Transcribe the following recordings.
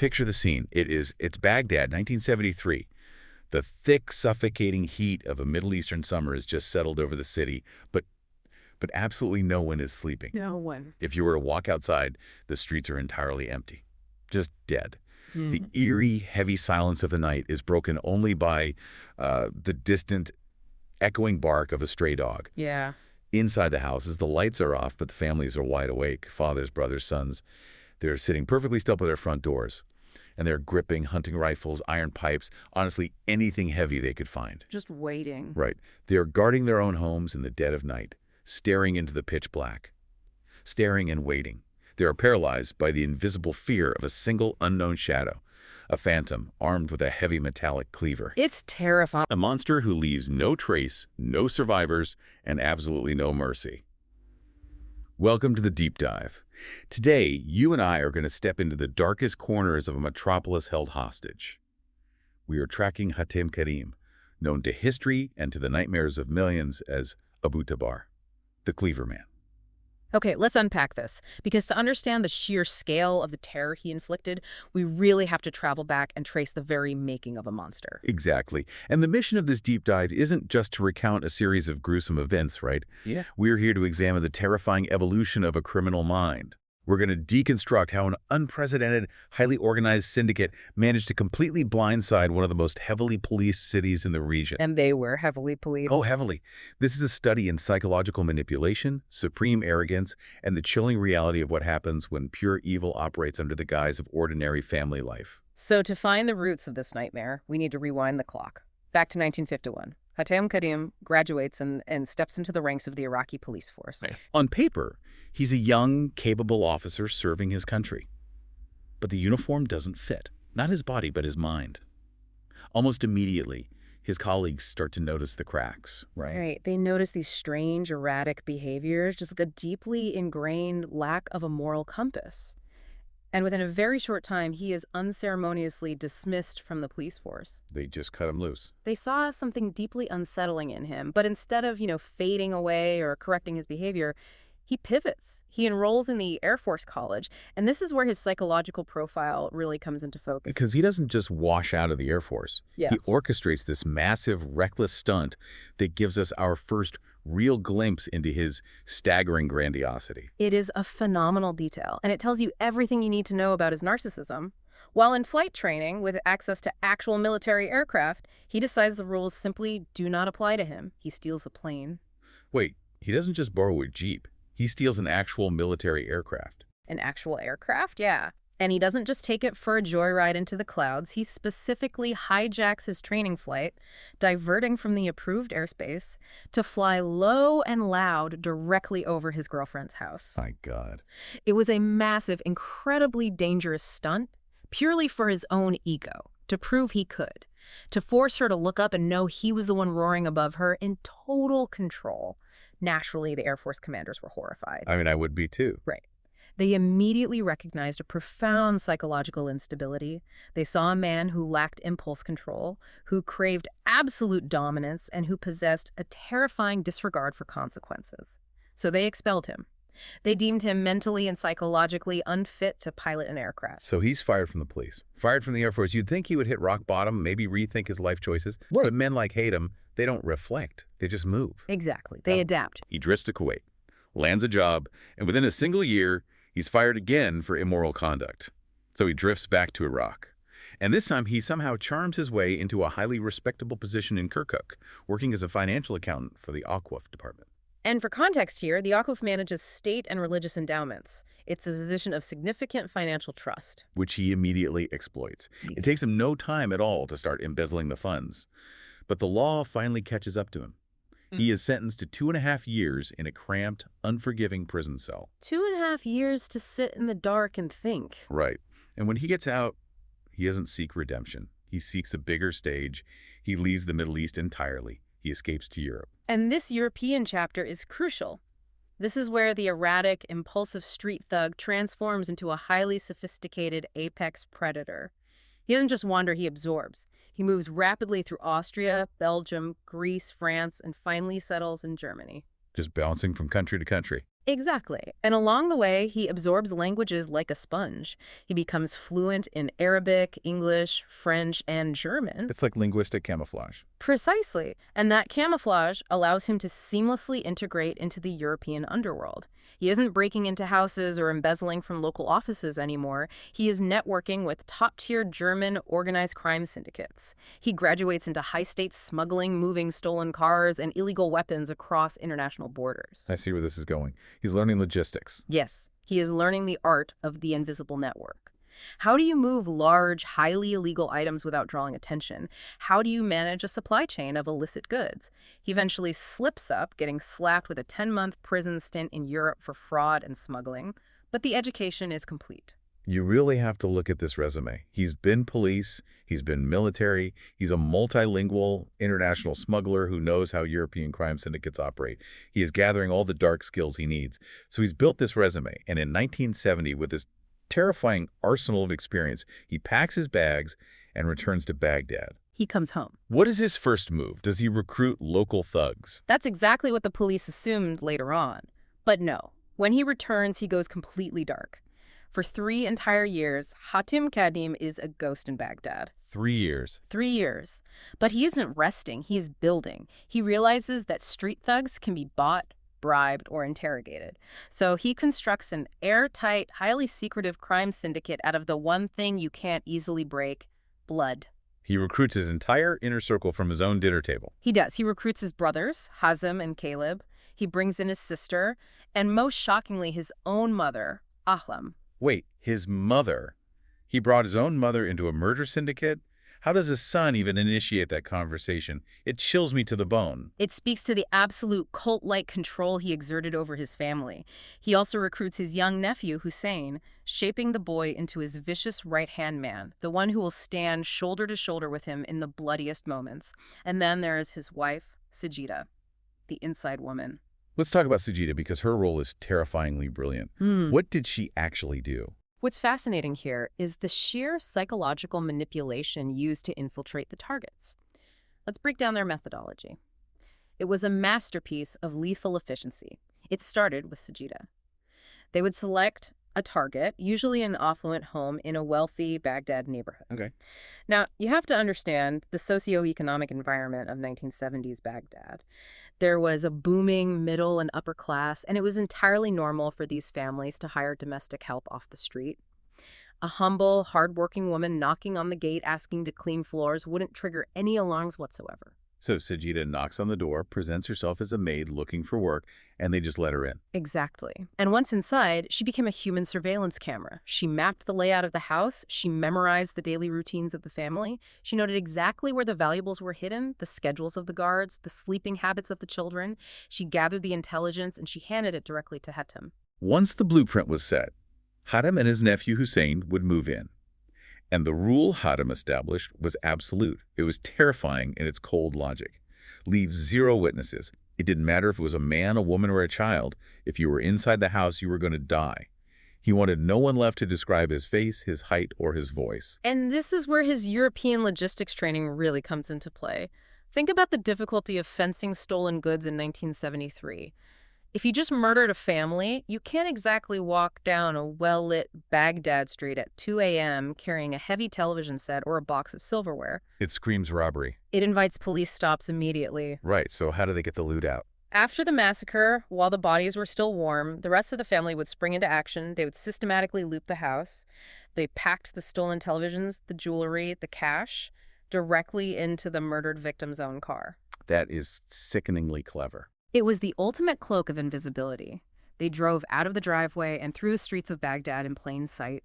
Picture the scene. It's Baghdad, 1973. The thick, suffocating heat of a Middle Eastern summer has just settled over the city, but absolutely no one is sleeping. No one. If you were to walk outside, the streets are entirely empty, just dead. The eerie, heavy silence of the night is broken only by the distant, echoing bark of a stray dog. Yeah. Inside the houses, the lights are off, but the families are wide awake. Fathers, brothers, sons. They're sitting perfectly still by their front doors. And they're gripping hunting rifles, iron pipes, honestly, anything heavy they could find. Just waiting. Right. They are guarding their own homes in the dead of night, staring into the pitch black. Staring and waiting. They are paralyzed by the invisible fear of a single unknown shadow. A phantom armed with a heavy metallic cleaver. It's terrifying. A monster who leaves no trace, no survivors, and absolutely no mercy. Welcome to the Deep Dive. Today, you and I are going to step into the darkest corners of a metropolis held hostage. We are tracking Hatem Kazem, known to history and to the nightmares of millions as Abu Tobar, the Cleaver Man. Okay, let's unpack this, because to understand the sheer scale of the terror he inflicted, we really have to travel back and trace the very making of a monster. Exactly. And the mission of this deep dive isn't just to recount a series of gruesome events, right? Yeah. We're here to examine the terrifying evolution of a criminal mind. We're going to deconstruct how an unprecedented, highly organized syndicate managed to completely blindside one of the most heavily policed cities in the region. And they were heavily policed. Oh, heavily. This is a study in psychological manipulation, supreme arrogance, and the chilling reality of what happens when pure evil operates under the guise of ordinary family life. So to find the roots of this nightmare, we need to rewind the clock. Back to 1951. Hatem Kazem graduates and steps into the ranks of the Iraqi police force. On paper, he's a young, capable officer serving his country. But the uniform doesn't fit. Not his body, but his mind. Almost immediately, his colleagues start to notice the cracks, right? Right. They notice these strange, erratic behaviors, just like a deeply ingrained lack of a moral compass. And within a very short time, he is unceremoniously dismissed from the police force. They just cut him loose. They saw something deeply unsettling in him, but instead of, fading away or correcting his behavior, he pivots. He enrolls in the Air Force College, and this is where his psychological profile really comes into focus. Because he doesn't just wash out of the Air Force. Yeah. He orchestrates this massive, reckless stunt that gives us our first real glimpse into his staggering grandiosity. It is a phenomenal detail, and it tells you everything you need to know about his narcissism. While in flight training, with access to actual military aircraft, he decides the rules simply do not apply to him. He steals a plane. Wait, he doesn't just borrow a Jeep. He steals an actual military aircraft. An actual aircraft? Yeah. And he doesn't just take it for a joyride into the clouds. He specifically hijacks his training flight, diverting from the approved airspace, to fly low and loud directly over his girlfriend's house. My God. It was a massive, incredibly dangerous stunt, purely for his own ego, to prove he could, to force her to look up and know he was the one roaring above her in total control. Naturally, the Air Force commanders were horrified. I mean, I would be too. Right. They immediately recognized a profound psychological instability. They saw a man who lacked impulse control, who craved absolute dominance, and who possessed a terrifying disregard for consequences. So they expelled him. They deemed him mentally and psychologically unfit to pilot an aircraft. So he's fired from the police, fired from the Air Force. You'd think he would hit rock bottom, maybe rethink his life choices. Right. But men like Hatem, they don't reflect. They just move. Exactly. They adapt. He drifts to Kuwait, lands a job, and within a single year, he's fired again for immoral conduct. So he drifts back to Iraq. And this time, he somehow charms his way into a highly respectable position in Kirkuk, working as a financial accountant for the Aquaf department. And for context here, the Aquaf manages state and religious endowments. It's a position of significant financial trust. Which he immediately exploits. It takes him no time at all to start embezzling the funds. But the law finally catches up to him. He is sentenced to 2.5 years in a cramped, unforgiving prison cell. 2.5 years to sit in the dark and think. Right. And when he gets out, he doesn't seek redemption. He seeks a bigger stage. He leaves the Middle East entirely. He escapes to Europe. And this European chapter is crucial. This is where the erratic, impulsive street thug transforms into a highly sophisticated apex predator. He doesn't just wander, he absorbs. He moves rapidly through Austria, Belgium, Greece, France, and finally settles in Germany. Just bouncing from country to country. Exactly. And along the way, he absorbs languages like a sponge. He becomes fluent in Arabic, English, French, and German. It's like linguistic camouflage. Precisely. And that camouflage allows him to seamlessly integrate into the European underworld. He isn't breaking into houses or embezzling from local offices anymore. He is networking with top-tier German organized crime syndicates. He graduates into high-stakes smuggling, moving stolen cars, and illegal weapons across international borders. I see where this is going. He's learning logistics. Yes, he is learning the art of the invisible network. How do you move large, highly illegal items without drawing attention? How do you manage a supply chain of illicit goods? He eventually slips up, getting slapped with a 10-month prison stint in Europe for fraud and smuggling, but the education is complete. You really have to look at this resume. He's been police, he's been military, he's a multilingual international smuggler who knows how European crime syndicates operate. He is gathering all the dark skills he needs. So he's built this resume, and in 1970, with this terrifying arsenal of experience, he packs his bags and returns to Baghdad. He comes home. What is his first move? Does he recruit local thugs? That's exactly what the police assumed later on. But no, when he returns, he goes completely dark. For 3 entire years, Hatem Kazem is a ghost in Baghdad. 3 years. 3 years. But he isn't resting, he is building. He realizes that street thugs can be bought, bribed, or interrogated. So he constructs an airtight, highly secretive crime syndicate out of the one thing you can't easily break: blood. He recruits his entire inner circle from his own dinner table. He does. He recruits his brothers, Hazem and Caleb. He brings in his sister, and most shockingly, his own mother, Ahlam. Wait, his mother? He brought his own mother into a murder syndicate? How does his son even initiate that conversation? It chills me to the bone. It speaks to the absolute cult-like control he exerted over his family. He also recruits his young nephew, Hussein, shaping the boy into his vicious right-hand man, the one who will stand shoulder to shoulder with him in the bloodiest moments. And then there is his wife, Sajida, the inside woman. Let's talk about Sajida because her role is terrifyingly brilliant. What did she actually do? What's fascinating here is the sheer psychological manipulation used to infiltrate the targets. Let's break down their methodology. It was a masterpiece of lethal efficiency. It started with Sajida. They would select a target, usually an affluent home in a wealthy Baghdad neighborhood. Okay. Now, you have to understand the socioeconomic environment of 1970s Baghdad. There was a booming middle and upper class, and it was entirely normal for these families to hire domestic help off the street. A humble, hardworking woman knocking on the gate asking to clean floors wouldn't trigger any alarms whatsoever. So Sajida knocks on the door, presents herself as a maid looking for work, and they just let her in. Exactly. And once inside, she became a human surveillance camera. She mapped the layout of the house. She memorized the daily routines of the family. She noted exactly where the valuables were hidden, the schedules of the guards, the sleeping habits of the children. She gathered the intelligence, and she handed it directly to Hatem. Once the blueprint was set, Hatem and his nephew Hussein would move in. And the rule Hatem established was absolute. It was terrifying in its cold logic. Leave 0 witnesses. It didn't matter if it was a man, a woman, or a child. If you were inside the house, you were going to die. He wanted no one left to describe his face, his height, or his voice. And this is where his European logistics training really comes into play. Think about the difficulty of fencing stolen goods in 1973. If you just murdered a family, you can't exactly walk down a well-lit Baghdad street at 2 a.m. carrying a heavy television set or a box of silverware. It screams robbery. It invites police stops immediately. Right, so how do they get the loot out? After the massacre, while the bodies were still warm, the rest of the family would spring into action. They would systematically loot the house. They packed the stolen televisions, the jewelry, the cash, directly into the murdered victim's own car. That is sickeningly clever. It was the ultimate cloak of invisibility. They drove out of the driveway and through the streets of Baghdad in plain sight.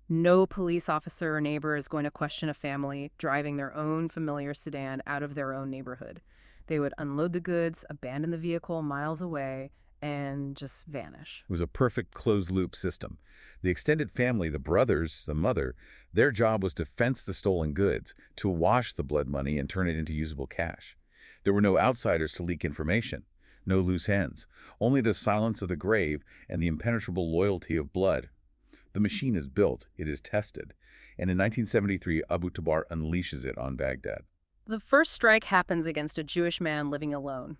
No police officer or neighbor is going to question a family driving their own familiar sedan out of their own neighborhood. They would unload the goods, abandon the vehicle miles away, and just vanish. It was a perfect closed-loop system. The extended family, the brothers, the mother, their job was to fence the stolen goods, to wash the blood money and turn it into usable cash. There were no outsiders to leak information. No loose ends, only the silence of the grave and the impenetrable loyalty of blood. The machine is built, it is tested, and in 1973, Abu Tobar unleashes it on Baghdad. The first strike happens against a Jewish man living alone.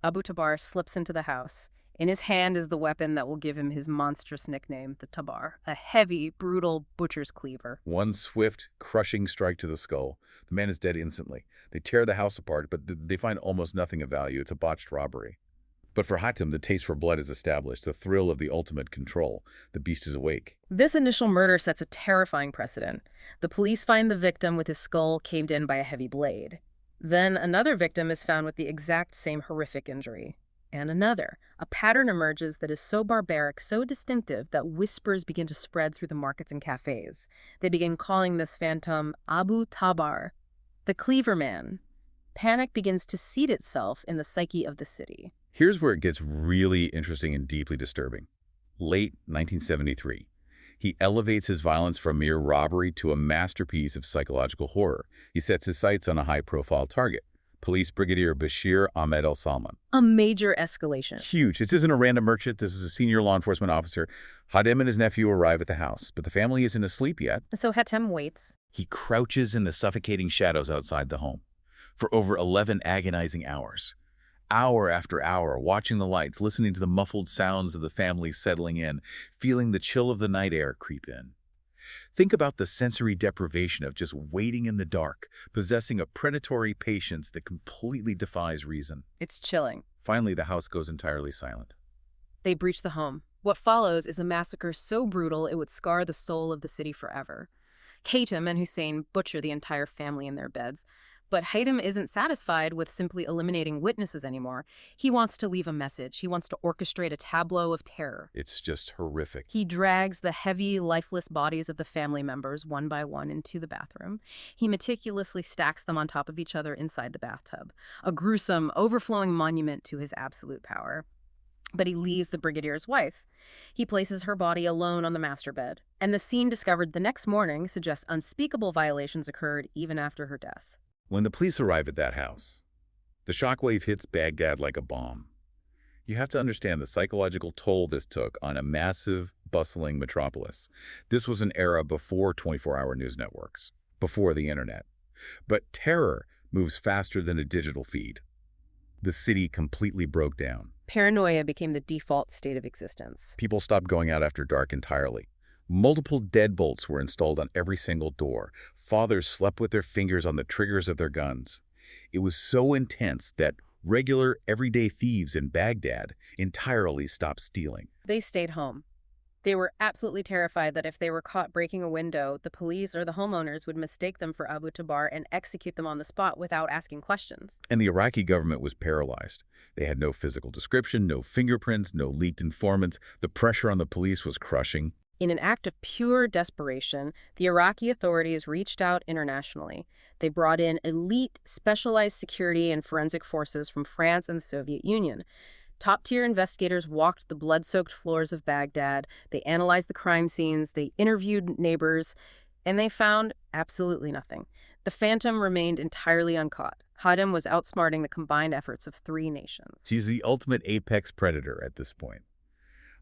Abu Tobar slips into the house. In his hand is the weapon that will give him his monstrous nickname, the Tobar, a heavy, brutal butcher's cleaver. One swift, crushing strike to the skull. The man is dead instantly. They tear the house apart, but they find almost nothing of value. It's a botched robbery. But for Hatem, the taste for blood is established, the thrill of the ultimate control. The beast is awake. This initial murder sets a terrifying precedent. The police find the victim with his skull caved in by a heavy blade. Then another victim is found with the exact same horrific injury. And another. A pattern emerges that is so barbaric, so distinctive, that whispers begin to spread through the markets and cafes. They begin calling this phantom Abu Tobar, the Cleaver Man. Panic begins to seed itself in the psyche of the city. Here's where it gets really interesting and deeply disturbing. Late 1973. He elevates his violence from mere robbery to a masterpiece of psychological horror. He sets his sights on a high-profile target. Police Brigadier Bashir Ahmed al-Salman. A major escalation. Huge. This isn't a random merchant. This is a senior law enforcement officer. Hatem and his nephew arrive at the house, but the family isn't asleep yet. So Hatem waits. He crouches in the suffocating shadows outside the home for over 11 agonizing hours. Hour after hour, watching the lights, listening to the muffled sounds of the family settling in, feeling the chill of the night air creep in. Think about the sensory deprivation of just waiting in the dark, possessing a predatory patience that completely defies reason. It's chilling. Finally, the house goes entirely silent. They breach the home. What follows is a massacre so brutal it would scar the soul of the city forever. Hatem and Hussein butcher the entire family in their beds. But Hatem isn't satisfied with simply eliminating witnesses anymore. He wants to leave a message. He wants to orchestrate a tableau of terror. It's just horrific. He drags the heavy, lifeless bodies of the family members one by one into the bathroom. He meticulously stacks them on top of each other inside the bathtub, a gruesome, overflowing monument to his absolute power. But he leaves the brigadier's wife. He places her body alone on the master bed, and the scene discovered the next morning suggests unspeakable violations occurred even after her death. When the police arrive at that house, the shockwave hits Baghdad like a bomb. You have to understand the psychological toll this took on a massive, bustling metropolis. This was an era before 24-hour news networks, before the internet. But terror moves faster than a digital feed. The city completely broke down. Paranoia became the default state of existence. People stopped going out after dark entirely. Multiple deadbolts were installed on every single door. Fathers slept with their fingers on the triggers of their guns. It was so intense that regular, everyday thieves in Baghdad entirely stopped stealing. They stayed home. They were absolutely terrified that if they were caught breaking a window, the police or the homeowners would mistake them for Abu Tobar and execute them on the spot without asking questions. And the Iraqi government was paralyzed. They had no physical description, no fingerprints, no leaked informants. The pressure on the police was crushing. In an act of pure desperation, the Iraqi authorities reached out internationally. They brought in elite, specialized security and forensic forces from France and the Soviet Union. Top-tier investigators walked the blood-soaked floors of Baghdad. They analyzed the crime scenes. They interviewed neighbors. And they found absolutely nothing. The phantom remained entirely uncaught. Hatem was outsmarting the combined efforts of 3 nations. He's the ultimate apex predator at this point.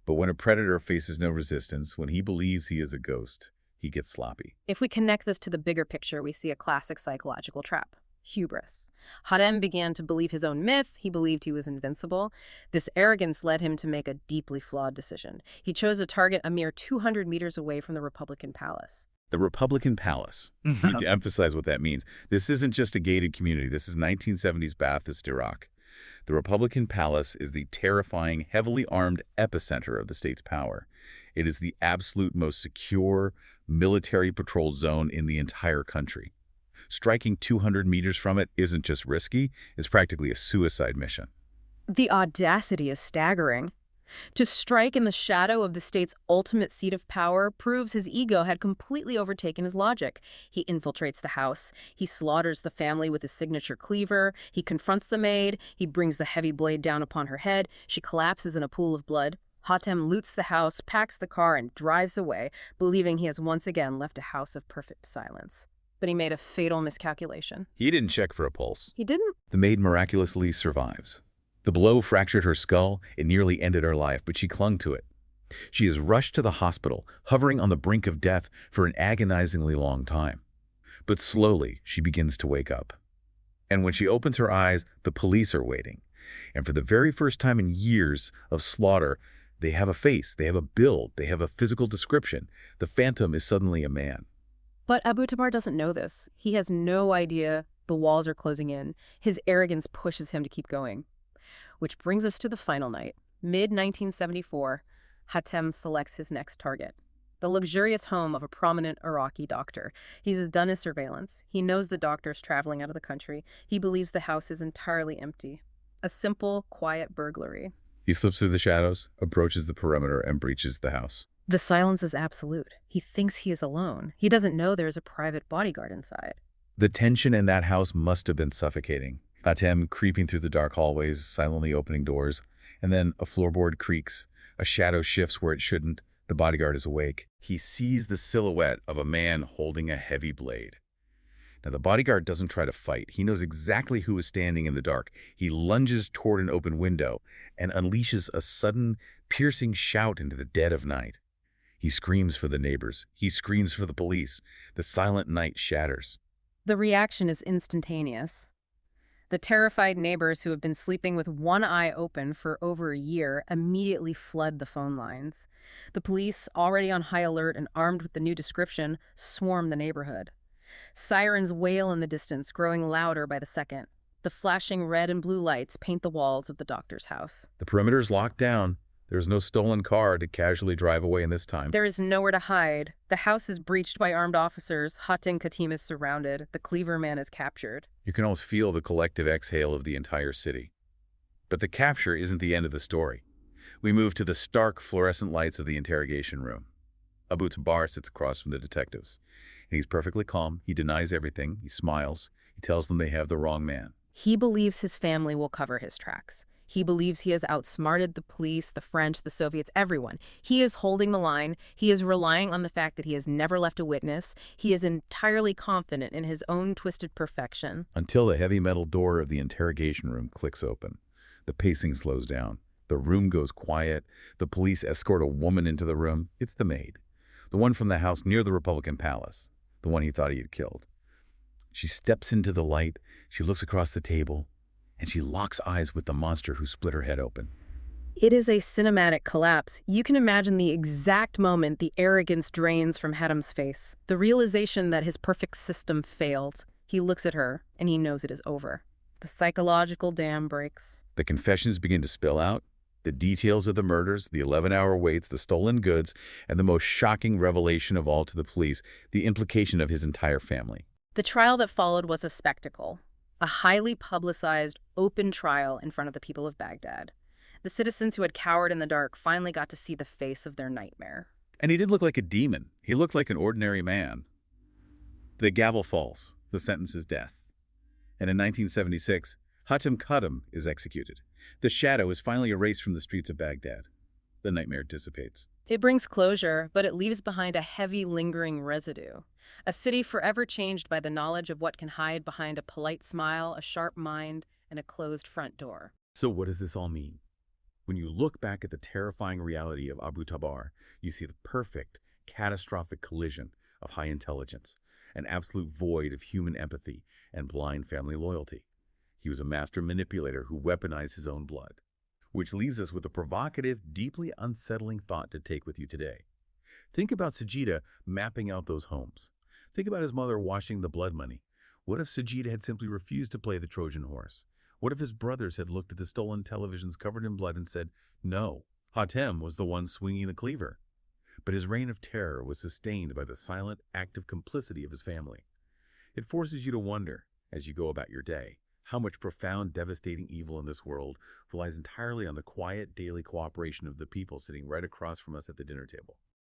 But when a predator faces no resistance, when he believes he is a ghost, he gets sloppy. If we connect this to the bigger picture, we see a classic psychological trap. Hubris. Hatem began to believe his own myth. He believed he was invincible. This arrogance led him to make a deeply flawed decision. He chose a target a mere 200 meters away from the Republican Palace. The Republican Palace. You need to emphasize what that means. This isn't just a gated community. This is 1970s Ba'athist Iraq. The Republican Palace is the terrifying, heavily armed epicenter of the state's power. It is the absolute most secure, military-patrolled zone in the entire country. Striking 200 meters from it isn't just risky, it's practically a suicide mission. The audacity is staggering. To strike in the shadow of the state's ultimate seat of power proves his ego had completely overtaken his logic. He infiltrates the house. He slaughters the family with his signature cleaver. He confronts the maid. He brings the heavy blade down upon her head. She collapses in a pool of blood. Hatem loots the house, packs the car, and drives away, believing he has once again left a house of perfect silence. But he made a fatal miscalculation. He didn't check for a pulse. He didn't? The maid miraculously survives. The blow fractured her skull. It nearly ended her life, but she clung to it. She is rushed to the hospital, hovering on the brink of death for an agonizingly long time. But slowly, she begins to wake up. And when she opens her eyes, the police are waiting. And for the very first time in years of slaughter, they have a face, they have a build, they have a physical description. The phantom is suddenly a man. But Abu Tabar doesn't know this. He has no idea the walls are closing in. His arrogance pushes him to keep going. Which brings us to the final night. Mid-1974, Hatem selects his next target. The luxurious home of a prominent Iraqi doctor. He's done his surveillance. He knows the doctor's traveling out of the country. He believes the house is entirely empty. A simple, quiet burglary. He slips through the shadows, approaches the perimeter, and breaches the house. The silence is absolute. He thinks he is alone. He doesn't know there is a private bodyguard inside. The tension in that house must have been suffocating. Hatem creeping through the dark hallways, silently opening doors, and then a floorboard creaks. A shadow shifts where it shouldn't. The bodyguard is awake. He sees the silhouette of a man holding a heavy blade. Now, the bodyguard doesn't try to fight. He knows exactly who is standing in the dark. He lunges toward an open window and unleashes a sudden, piercing shout into the dead of night. He screams for the neighbors. He screams for the police. The silent night shatters. The reaction is instantaneous. The terrified neighbors who have been sleeping with one eye open for over a year immediately flood the phone lines. The police, already on high alert and armed with the new description, swarm the neighborhood. Sirens wail in the distance, growing louder by the second. The flashing red and blue lights paint the walls of the doctor's house. The perimeter is locked down. There is no stolen car to casually drive away in this time. There is nowhere to hide. The house is breached by armed officers. Hatem Kazem is surrounded. The Cleaver man is captured. You can almost feel the collective exhale of the entire city. But the capture isn't the end of the story. We move to the stark fluorescent lights of the interrogation room. Abu Tabar sits across from the detectives. And he's perfectly calm. He denies everything. He smiles. He tells them they have the wrong man. He believes his family will cover his tracks. He believes he has outsmarted the police, the French, the Soviets, everyone. He is holding the line. He is relying on the fact that he has never left a witness. He is entirely confident in his own twisted perfection. Until the heavy metal door of the interrogation room clicks open. The pacing slows down. The room goes quiet. The police escort a woman into the room. It's the maid. The one from the house near the Republican Palace. The one he thought he had killed. She steps into the light. She looks across the table. And she locks eyes with the monster who split her head open. It is a cinematic collapse. You can imagine the exact moment the arrogance drains from Hatem's face. The realization that his perfect system failed. He looks at her, and he knows it is over. The psychological dam breaks. The confessions begin to spill out. The details of the murders, the 11-hour waits, the stolen goods, and the most shocking revelation of all to the police, the implication of his entire family. The trial that followed was a spectacle. A highly publicized, open trial in front of the people of Baghdad. The citizens who had cowered in the dark finally got to see the face of their nightmare. And he didn't look like a demon. He looked like an ordinary man. The gavel falls. The sentence is death. And in 1976, Hatem Kazem is executed. The shadow is finally erased from the streets of Baghdad. The nightmare dissipates. It brings closure, but it leaves behind a heavy, lingering residue. A city forever changed by the knowledge of what can hide behind a polite smile, a sharp mind, and a closed front door. So what does this all mean? When you look back at the terrifying reality of Abu Tabar, you see the perfect, catastrophic collision of high intelligence, an absolute void of human empathy, and blind family loyalty. He was a master manipulator who weaponized his own blood. Which leaves us with a provocative, deeply unsettling thought to take with you today. Think about Sajida mapping out those homes. Think about his mother washing the blood money. What if Sajida had simply refused to play the Trojan horse? What if his brothers had looked at the stolen televisions covered in blood and said, no, Hatem was the one swinging the cleaver? But his reign of terror was sustained by the silent, active complicity of his family. It forces you to wonder, as you go about your day, how much profound, devastating evil in this world relies entirely on the quiet, daily cooperation of the people sitting right across from us at the dinner table.